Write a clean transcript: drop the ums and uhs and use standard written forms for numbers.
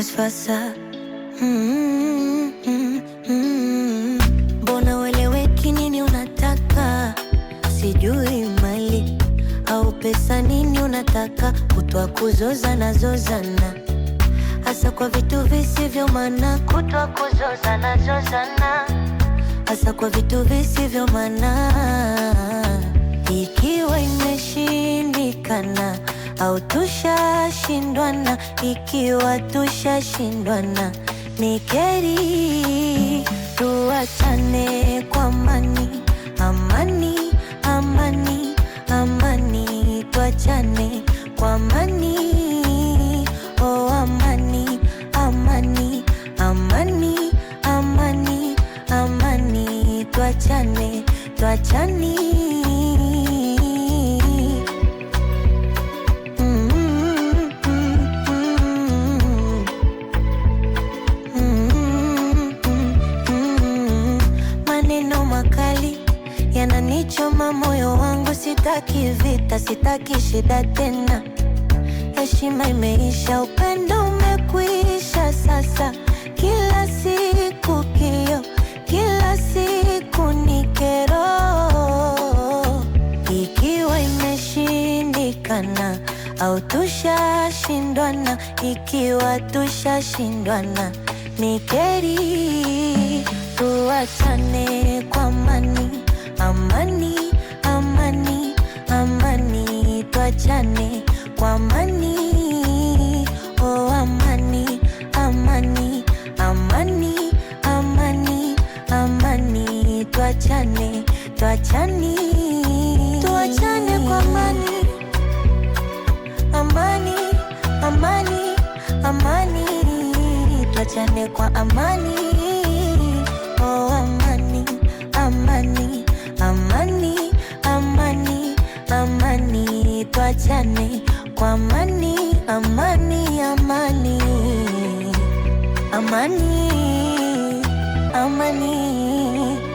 vice versa. Mbona ueleweki nini unataka? Sijui mali au pesa, nini unataka? Kutwa kuzozana zozana, hasa kwa vitu visivyo maana. Kutwa kuzozana zozana, hasa kwa vitu visivyo maana. Ikiwa imeshindikana au tushashindwana, ikiwa tushashindwana ni kheri tuachane kwa amani. Amani, amani, amani, tuachane kwa amani. Oh amani, amani, amani, amani, amani, tuachane, tuachane. Maneno makali yananichoma moyo wangu, sitaki vita, sitaki shida tena. Heshima imeisha, upendo umekwisha sasa. Kila siku kio, kila siku ni kero. Ikiwa imeshindikana au tushashindwana, ikiwa tushashindwana ni kheri tuachane kwa amani. Amani, amani, amani, tuachane kwa amani. Oh amani, amani, amani, amani, amani, tuachane, tuachane. Tuachane kwa amani. Amani, amani, amani, tuachane kwa amani. Oh amani, amani, amani, amani, amani, tuachane kwa amani. Amani, amani, amani, amani.